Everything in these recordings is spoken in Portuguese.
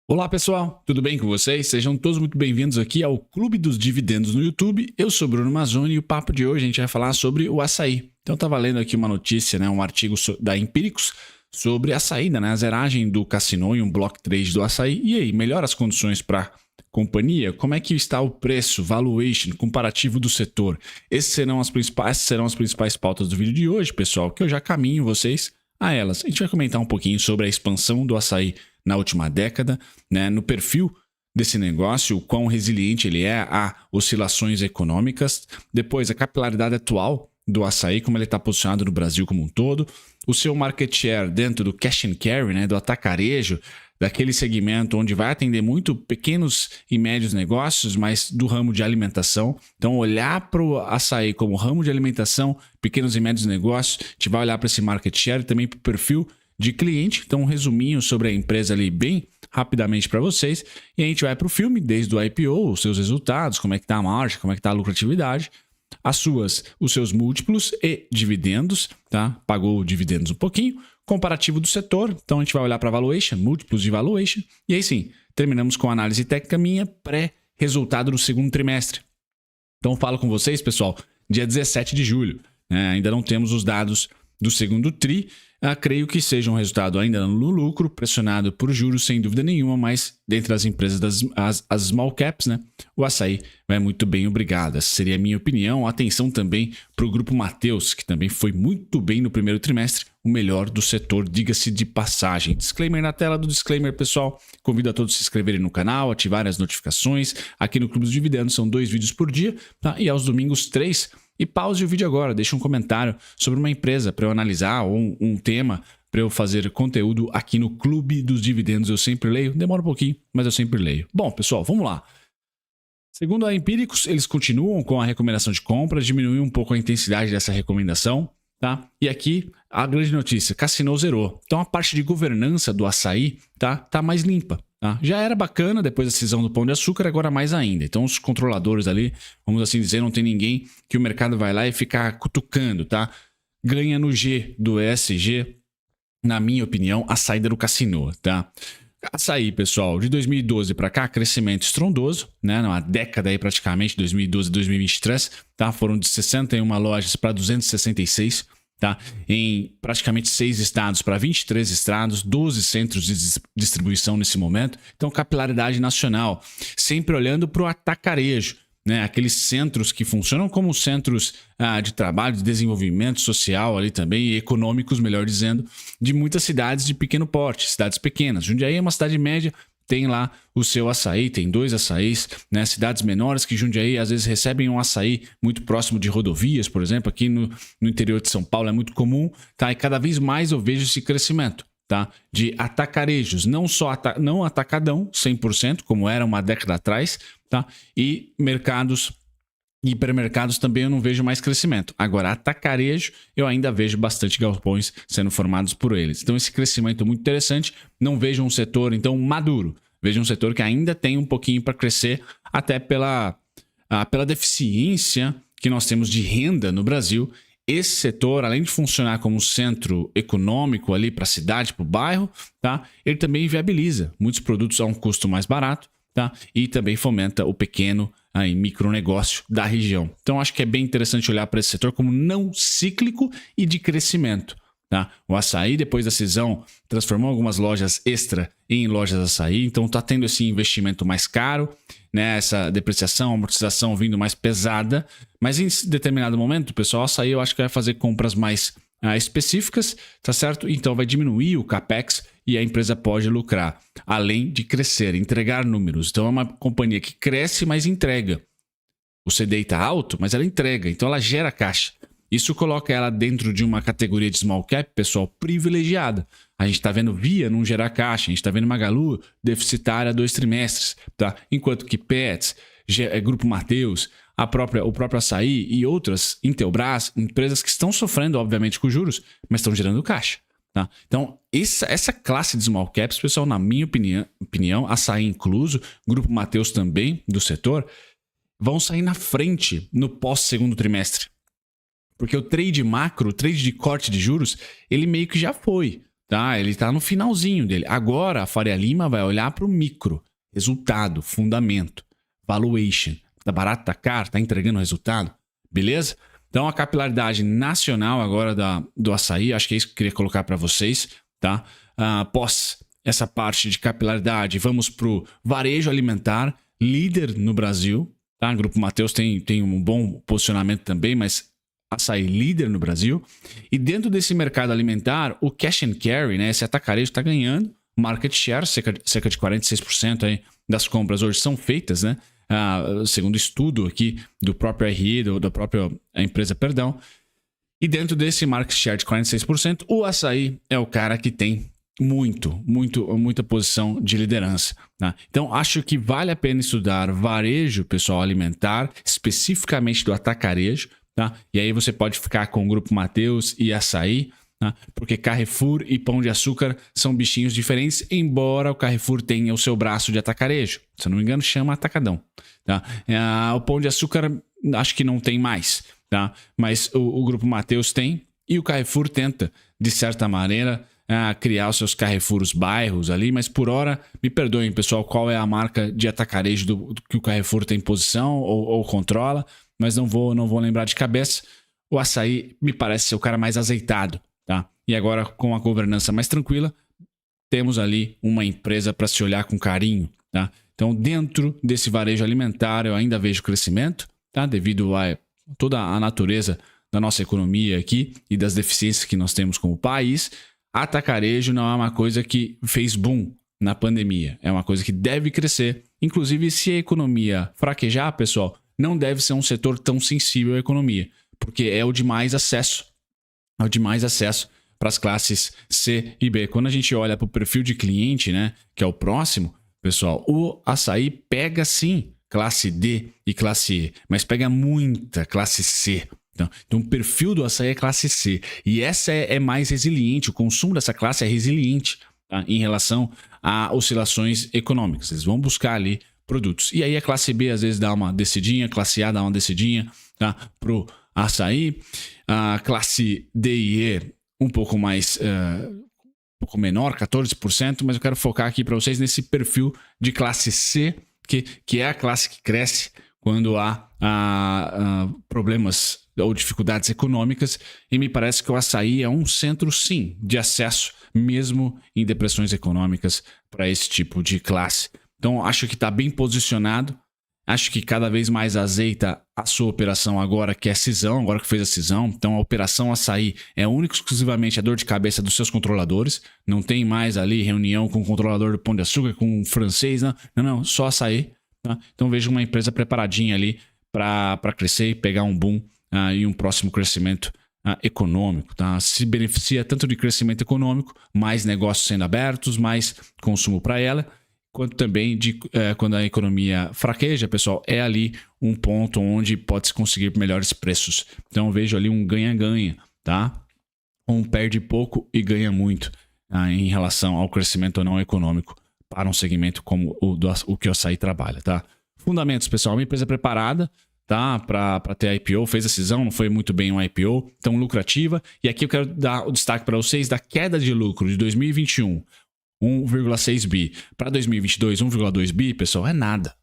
Olá pessoal, tudo bem com vocês? Sejam todos muito bem-vindos aqui ao Clube dos Dividendos no YouTube. Eu sou Bruno Mazzoni e o papo de hoje a gente vai falar sobre o açaí. Então eu estava lendo aqui uma notícia, um artigo da Empíricos sobre a saída, a zeragem do Cassino e um block trade do açaí. E aí, melhora as condições para a companhia? Como é que está o preço, valuation, comparativo do setor? Essas serão as principais pautas do vídeo de hoje, pessoal, que eu já caminho vocês a elas. A gente vai comentar um pouquinho sobre a expansão do açaí na última década, no perfil desse negócio, o quão resiliente ele é a oscilações econômicas, depois a capilaridade atual do açaí, como ele está posicionado no Brasil como um todo, o seu market share dentro do cash and carry, do atacarejo, daquele segmento onde vai atender muito pequenos e médios negócios, mas do ramo de alimentação. Então, olhar para o açaí como ramo de alimentação, pequenos e médios negócios, a gente vai olhar para esse market share e também para o perfil de cliente. Então, um resuminho sobre a empresa ali bem rapidamente para vocês. E a gente vai para o filme, desde o IPO, os seus resultados, como é que está a margem, como é que está a lucratividade, os seus múltiplos e dividendos, tá? Pagou dividendos um pouquinho, comparativo do setor. Então, a gente vai olhar para valuation, múltiplos de valuation. E aí sim, terminamos com a análise técnica minha pré-resultado do segundo trimestre. Então, falo com vocês, pessoal, dia 17 de julho. Ainda não temos os dados do segundo TRI. Creio que seja um resultado ainda no lucro, pressionado por juros, sem dúvida nenhuma, mas dentre as empresas as small caps, o açaí vai muito bem, obrigado. Essa seria a minha opinião. Atenção também para o Grupo Mateus, que também foi muito bem no primeiro trimestre, o melhor do setor, diga-se de passagem. Disclaimer na tela do disclaimer, pessoal. Convido a todos a se inscreverem no canal, ativarem as notificações. Aqui no Clube dos Dividendos são 2 vídeos por dia, tá? E aos domingos 3. E pause o vídeo agora, deixa um comentário sobre uma empresa para eu analisar ou um tema para eu fazer conteúdo aqui no Clube dos Dividendos. Eu sempre leio, demora um pouquinho, mas eu sempre leio. Bom, pessoal, vamos lá. Segundo a Empíricos, eles continuam com a recomendação de compra, diminuiu um pouco a intensidade dessa recomendação, tá? E aqui a grande notícia, Cassino zerou. Então a parte de governança do açaí tá mais limpa. Tá? Já era bacana depois da cisão do Pão de Açúcar, agora mais ainda. Então os controladores ali, vamos assim dizer, não tem ninguém que o mercado vai lá e ficar cutucando, tá? Ganha no G do ESG, na minha opinião, a saída do Cassino, tá? Açaí, pessoal, de 2012 para cá, crescimento estrondoso, Uma década aí praticamente, 2012 e 2023, tá? Foram de 61 lojas para 266, tá? Em praticamente 6 estados para 23 estados, 12 centros de distribuição nesse momento. Então, capilaridade nacional, sempre olhando para o atacarejo, aqueles centros que funcionam como centros de trabalho, de desenvolvimento social ali também, e econômicos, melhor dizendo, de muitas cidades de pequeno porte, cidades pequenas. Jundiaí é uma cidade média, tem lá o seu açaí, tem 2 açaís, cidades menores que Jundiaí às vezes recebem um açaí muito próximo de rodovias, por exemplo, aqui no interior de São Paulo é muito comum, tá? E cada vez mais eu vejo esse crescimento, tá? De atacarejos, não atacadão 100%, como era uma década atrás, tá? E mercados, hipermercados também eu não vejo mais crescimento. Agora, atacarejo, eu ainda vejo bastante galpões sendo formados por eles. Então, esse crescimento é muito interessante. Não vejo um setor, então, maduro. Vejo um setor que ainda tem um pouquinho para crescer, até pela deficiência que nós temos de renda no Brasil. Esse setor, além de funcionar como um centro econômico ali para a cidade, para o bairro, tá? Ele também viabiliza muitos produtos a um custo mais barato, tá? E também fomenta o pequeno e micronegócio da região. Então, acho que é bem interessante olhar para esse setor como não cíclico e de crescimento, tá? O açaí, depois da cisão, transformou algumas lojas extra em lojas açaí, então está tendo esse investimento mais caro, essa depreciação, amortização vindo mais pesada, mas em determinado momento, pessoal, o açaí eu acho que vai fazer compras mais específicas, tá certo? Então vai diminuir o capex e a empresa pode lucrar, além de crescer, entregar números. Então é uma companhia que cresce, mas entrega. O CDI está alto, mas ela entrega, então ela gera caixa. Isso coloca ela dentro de uma categoria de small cap, pessoal, privilegiada. A gente está vendo Via não gerar caixa, a gente está vendo Magalu deficitária 2 trimestres, tá? Enquanto que Pets, Grupo Mateus, o próprio Açaí e outras, Intelbras, empresas que estão sofrendo, obviamente, com juros, mas estão gerando caixa, tá? Então, essa classe de small caps, pessoal, na minha opinião, Açaí incluso, Grupo Mateus também, do setor, vão sair na frente no pós-segundo trimestre. Porque o trade macro, o trade de corte de juros, ele meio que já foi. tá? Ele está no finalzinho dele. Agora a Faria Lima vai olhar para o micro, resultado, fundamento, valuation. Tá barato, tá caro, tá entregando resultado, beleza? Então a capilaridade nacional agora do açaí, acho que é isso que eu queria colocar para vocês, tá? Após essa parte de capilaridade, vamos para o varejo alimentar, líder no Brasil, tá? O Grupo Mateus tem um bom posicionamento também, mas açaí líder no Brasil. E dentro desse mercado alimentar, o cash and carry, né? Esse atacarejo está ganhando market share, cerca de 46% aí das compras hoje são feitas, né? Segundo estudo aqui do próprio RI, da própria empresa, perdão. E dentro desse market share de 46%, o açaí é o cara que tem muita posição de liderança. Tá? Então, acho que vale a pena estudar varejo, pessoal, alimentar, especificamente do atacarejo. Tá? E aí você pode ficar com o Grupo Mateus e açaí, tá? Porque Carrefour e Pão de Açúcar são bichinhos diferentes, embora o Carrefour tenha o seu braço de atacarejo. Se eu não me engano, chama Atacadão. Tá? O Pão de Açúcar acho que não tem mais, tá? Mas o Grupo Mateus tem, e o Carrefour tenta, de certa maneira, criar os seus Carrefours bairros ali, mas por hora, me perdoem, pessoal, qual é a marca de atacarejo que o Carrefour tem posição ou controla, mas não vou lembrar de cabeça. O açaí me parece ser o cara mais azeitado, tá? E agora, com a governança mais tranquila, temos ali uma empresa para se olhar com carinho, tá? Então, dentro desse varejo alimentar, eu ainda vejo crescimento, tá? Devido a toda a natureza da nossa economia aqui e das deficiências que nós temos como país. Atacarejo não é uma coisa que fez boom na pandemia, é uma coisa que deve crescer. Inclusive, se a economia fraquejar, pessoal, não deve ser um setor tão sensível à economia, porque é o de mais acesso, para as classes C e B. Quando a gente olha para o perfil de cliente, né, que é o próximo, pessoal, o açaí pega sim classe D e classe E, mas pega muita classe C. Então, o perfil do açaí é classe C. E essa é mais resiliente. O consumo dessa classe é resiliente, tá? Em relação a oscilações econômicas. Eles vão buscar ali produtos. E aí a classe B às vezes dá uma descidinha, a classe A dá uma descidinha, tá? Pro açaí. A classe D e E um pouco mais... um pouco menor, 14%, mas eu quero focar aqui para vocês nesse perfil de classe C, que é a classe que cresce quando há problemas ou dificuldades econômicas, e me parece que o açaí é um centro, sim, de acesso, mesmo em depressões econômicas, para esse tipo de classe. Então, acho que está bem posicionado, acho que cada vez mais azeita a sua operação agora, que é cisão, agora que fez a cisão. Então, a operação açaí é única e exclusivamente a dor de cabeça dos seus controladores, não tem mais ali reunião com o controlador do Pão de Açúcar, com o francês, não, só açaí. Tá? Então, vejo uma empresa preparadinha ali para crescer e pegar um boom e um próximo crescimento econômico. Tá? Se beneficia tanto de crescimento econômico, mais negócios sendo abertos, mais consumo para ela, quanto também de quando a economia fraqueja, pessoal, é ali um ponto onde pode-se conseguir melhores preços. Então, eu vejo ali um ganha-ganha, tá? Um perde pouco e ganha muito em relação ao crescimento ou não econômico para um segmento como o que o açaí trabalha, tá? Fundamentos, pessoal, uma empresa preparada, tá? Para ter IPO, fez a cisão, não foi muito bem um IPO, tão lucrativa. E aqui eu quero dar o destaque para vocês da queda de lucro de 2021, 1,6 bi, para 2022, 1,2 bi, pessoal, é nada.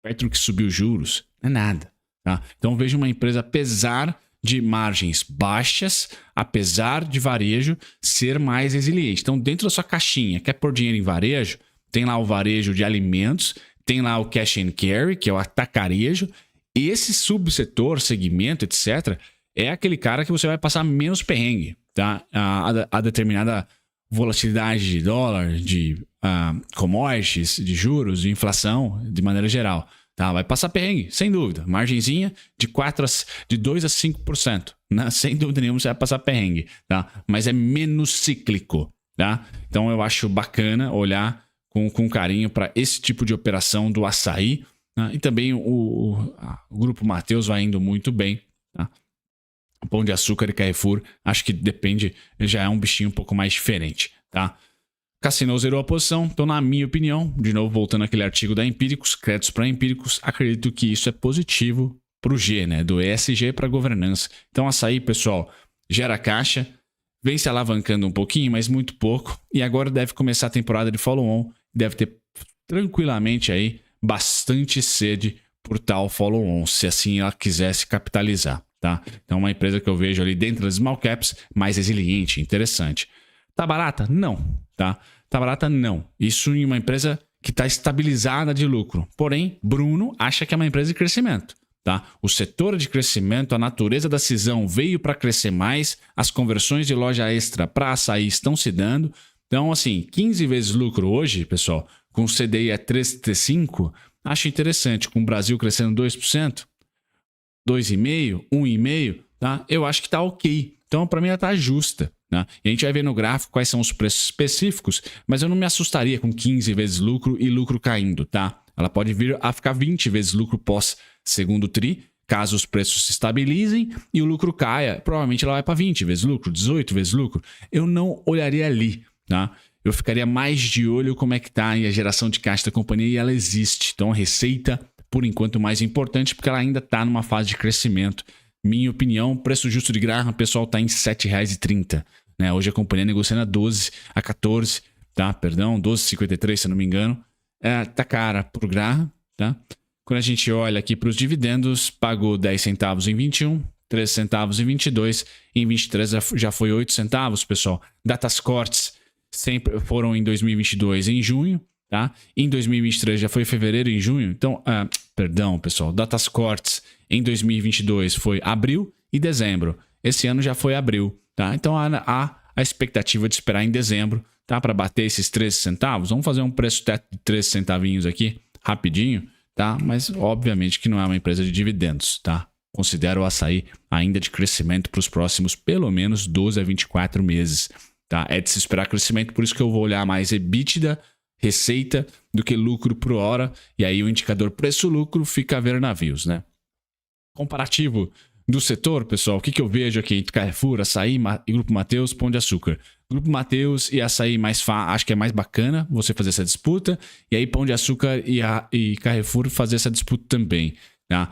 Perto do que subiu os juros, é nada. Tá? Então veja uma empresa, apesar de margens baixas, apesar de varejo ser mais resiliente. Então, dentro da sua caixinha, quer pôr dinheiro em varejo, tem lá o varejo de alimentos, tem lá o cash and carry, que é o atacarejo. E esse subsetor, segmento, etc., é aquele cara que você vai passar menos perrengue, tá? A determinada volatilidade de dólar, de commodities, de juros, de inflação, de maneira geral. Tá? Vai passar perrengue, sem dúvida. Margenzinha de 2 a 5%. Né? Sem dúvida nenhuma você vai passar perrengue. Tá? Mas é menos cíclico. Tá? Então eu acho bacana olhar com carinho para esse tipo de operação do açaí. Tá? E também o Grupo Mateus vai indo muito bem. Tá? O Pão de Açúcar e Carrefour, acho que depende, já é um bichinho um pouco mais diferente. Tá? Cassino zerou a posição, então na minha opinião, de novo voltando àquele artigo da Empíricos, créditos para Empíricos, acredito que isso é positivo para o G, né? Do ESG para governança. Então açaí, pessoal, gera caixa, vem se alavancando um pouquinho, mas muito pouco, e agora deve começar a temporada de follow-on, deve ter tranquilamente aí bastante sede por tal follow-on, se assim ela quisesse capitalizar, tá? Então uma empresa que eu vejo ali dentro das small caps, mais resiliente, interessante. Tá barata? Não, tá? Tá barata? Não. Isso em uma empresa que está estabilizada de lucro. Porém, Bruno acha que é uma empresa de crescimento. Tá? O setor de crescimento, a natureza da cisão veio para crescer mais, as conversões de loja extra para açaí estão se dando. Então, assim, 15 vezes lucro hoje, pessoal, com o CDI é 3,5, acho interessante. Com o Brasil crescendo 2%, 2,5%, 1,5%, tá? Eu acho que está ok. Então, para mim, ela está justa. Né? E a gente vai ver no gráfico quais são os preços específicos, mas eu não me assustaria com 15 vezes lucro e lucro caindo, tá? Ela pode vir a ficar 20 vezes lucro pós segundo tri, caso os preços se estabilizem e o lucro caia. Provavelmente ela vai para 20 vezes lucro, 18 vezes lucro. Eu não olharia ali, tá? Eu ficaria mais de olho como é que está a geração de caixa da companhia e ela existe. Então a receita, por enquanto, mais importante porque ela ainda está numa fase de crescimento. Minha opinião, preço justo de Graham, pessoal, está em R$ 7,30. Né? Hoje a companhia negociando a 12, a 14, tá? Perdão, 12,53 se não me engano. Tá cara por Graham, tá? Quando a gente olha aqui para os dividendos, pagou 10 centavos em 21, 13 centavos em 22, em 23 já foi 8 centavos, pessoal. Datas cortes sempre foram em 2022 em junho, tá? Em 2023 já foi fevereiro e junho. Então, perdão, pessoal, datas cortes em 2022 foi abril e dezembro. Esse ano já foi abril, tá? Então há a expectativa de esperar em dezembro, tá? Para bater esses 13 centavos. Vamos fazer um preço teto de 13 centavinhos aqui, rapidinho. Tá? Mas obviamente que não é uma empresa de dividendos, tá? Considero o açaí ainda de crescimento para os próximos pelo menos 12 a 24 meses, tá? É de se esperar crescimento, por isso que eu vou olhar mais EBITDA, receita, do que lucro por hora, e aí o indicador preço-lucro fica a ver navios, né? Comparativo do setor, pessoal, o que eu vejo aqui entre Carrefour, Açaí e Grupo Mateus, Pão de Açúcar. Grupo Mateus e Açaí acho que é mais bacana você fazer essa disputa, e aí Pão de Açúcar e Carrefour fazer essa disputa também, tá?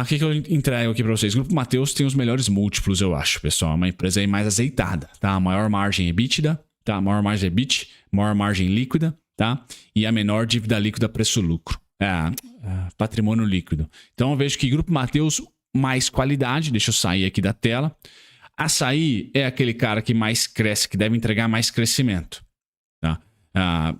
O que eu entrego aqui para vocês? Grupo Mateus tem os melhores múltiplos, eu acho, pessoal. É uma empresa aí mais azeitada, tá? A maior margem EBITDA, tá? A maior margem EBIT, maior margem líquida, tá? E a menor dívida líquida preço-lucro. Patrimônio líquido. Então eu vejo que Grupo Mateus mais qualidade, deixa eu sair aqui da tela. Açaí é aquele cara que mais cresce, que deve entregar mais crescimento. Tá?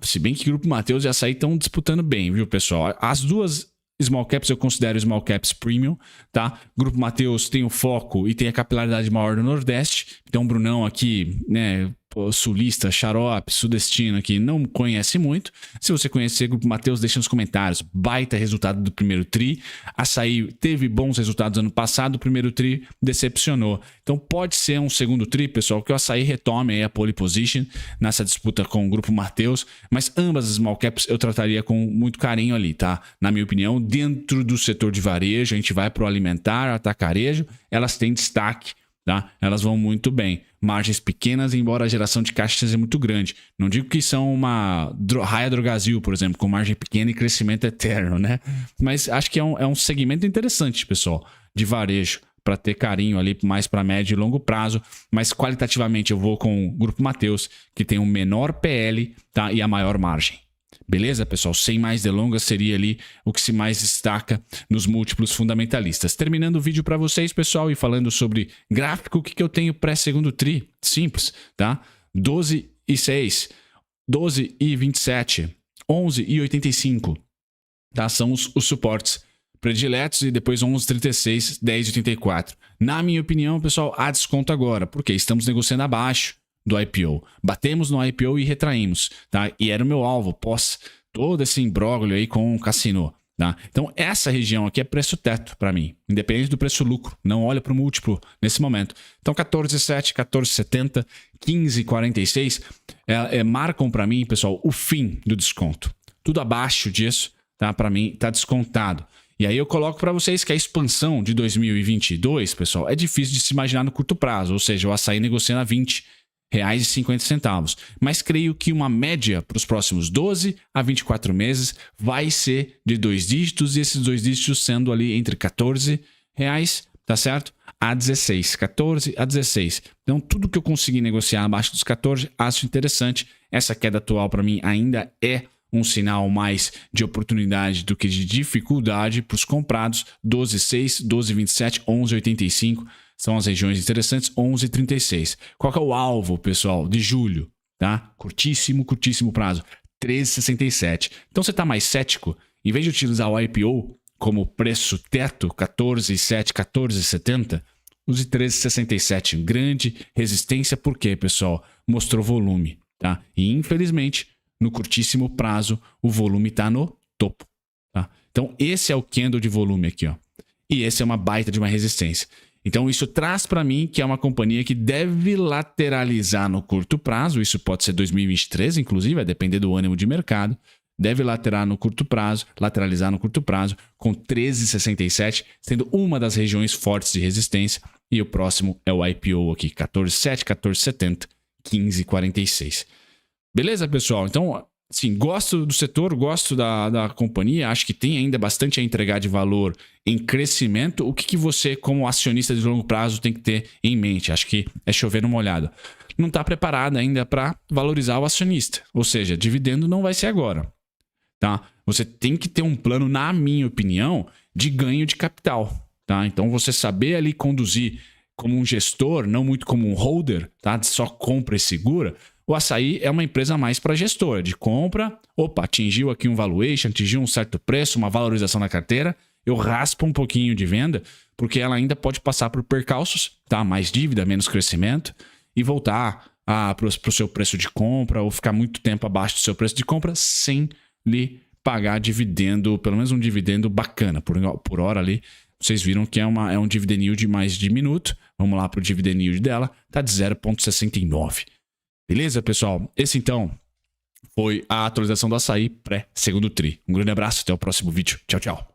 Se bem que Grupo Mateus e Açaí estão disputando bem, viu, pessoal? As duas small caps eu considero small caps premium, tá? Grupo Mateus tem o foco e tem a capilaridade maior do Nordeste. Então o Brunão aqui, né, sulista, xarope, sudestino aqui, não conhece muito. Se você conhecer Grupo Mateus, deixa nos comentários. Baita resultado do primeiro tri. Açaí teve bons resultados ano passado, o primeiro tri decepcionou. Então pode ser um segundo tri, pessoal, que o Açaí retome aí a pole position nessa disputa com o Grupo Mateus, mas ambas as small caps eu trataria com muito carinho ali, tá? Na minha opinião, dentro do setor de varejo, a gente vai para o alimentar, atacarejo, elas têm destaque. Tá? Elas vão muito bem. Margens pequenas, embora a geração de caixa seja muito grande. Não digo que são uma Raia Drogasil, por exemplo, com margem pequena e crescimento eterno, né? Mas acho que é um segmento interessante, pessoal, de varejo, para ter carinho ali mais para médio e longo prazo. Mas qualitativamente eu vou com o Grupo Mateus, que tem o menor PL, tá? E a maior margem. Beleza, pessoal? Sem mais delongas, seria ali o que se mais destaca nos múltiplos fundamentalistas. Terminando o vídeo para vocês, pessoal, e falando sobre gráfico, o que eu tenho pré-segundo tri? Simples, tá? 12,6, 12,27, 11,85, tá? São os suportes prediletos e depois 11,36, 10,84. Na minha opinião, pessoal, há desconto agora, porque estamos negociando abaixo do IPO. Batemos no IPO e retraímos, tá? E era o meu alvo pós todo esse imbróglio aí com o Cassino, tá? Então essa região aqui é preço teto para mim, independente do preço lucro, não olha para o múltiplo nesse momento. Então 14,7, 14,70, 15,46 marcam para mim, pessoal, o fim do desconto. Tudo abaixo disso, tá? Para mim tá descontado. E aí eu coloco para vocês que a expansão de 2022, pessoal, é difícil de se imaginar no curto prazo, ou seja, o Açaí negociando a R$20,50. Mas creio que uma média para os próximos 12 a 24 meses vai ser de 2 dígitos, e esses 2 dígitos sendo ali entre R$14, tá certo? a 16, 14 a 16. Então, tudo que eu conseguir negociar abaixo dos 14, acho interessante. Essa queda atual, para mim, ainda é um sinal mais de oportunidade do que de dificuldade para os comprados. 12,6, 12,27, 11,85 são as regiões interessantes, 11,36. Qual que é o alvo, pessoal, de julho? Tá? Curtíssimo prazo, 13,67. Então, você está mais cético? Em vez de utilizar o IPO como preço teto, 14,7, 14,70, use 13,67. Grande resistência, por quê, pessoal? Mostrou volume, tá? E, infelizmente, no curtíssimo prazo, o volume está no topo, tá? Então, esse é o candle de volume aqui, ó. E esse é uma baita de uma resistência. Então, isso traz para mim que é uma companhia que deve lateralizar no curto prazo. Isso pode ser 2023, inclusive, vai depender do ânimo de mercado. Deve lateralizar no curto prazo, com 13,67, sendo uma das regiões fortes de resistência. E o próximo é o IPO aqui, 14,7, 14,70, 15,46. Beleza, pessoal? Então, sim, gosto do setor, gosto da companhia, acho que tem ainda bastante a entregar de valor em crescimento. O que você, como acionista de longo prazo, tem que ter em mente? Acho que é chover no molhado. Não está preparado ainda para valorizar o acionista, ou seja, dividendo não vai ser agora. Tá? Você tem que ter um plano, na minha opinião, de ganho de capital. Tá? Então, você saber ali conduzir como um gestor, não muito como um holder, tá? Só compra e segura. O Açaí é uma empresa mais para gestora, de compra, atingiu aqui um valuation, atingiu um certo preço, uma valorização na carteira, eu raspo um pouquinho de venda, porque ela ainda pode passar por percalços, tá? Mais dívida, menos crescimento, e voltar para o seu preço de compra, ou ficar muito tempo abaixo do seu preço de compra, sem lhe pagar dividendo, pelo menos um dividendo bacana, por hora ali. Vocês viram que é um dividend yield mais diminuto. Vamos lá para o dividend yield dela, está de 0,69. Beleza, pessoal? Esse, então, foi a atualização do Açaí pré-segundo tri. Um grande abraço, até o próximo vídeo. Tchau, tchau.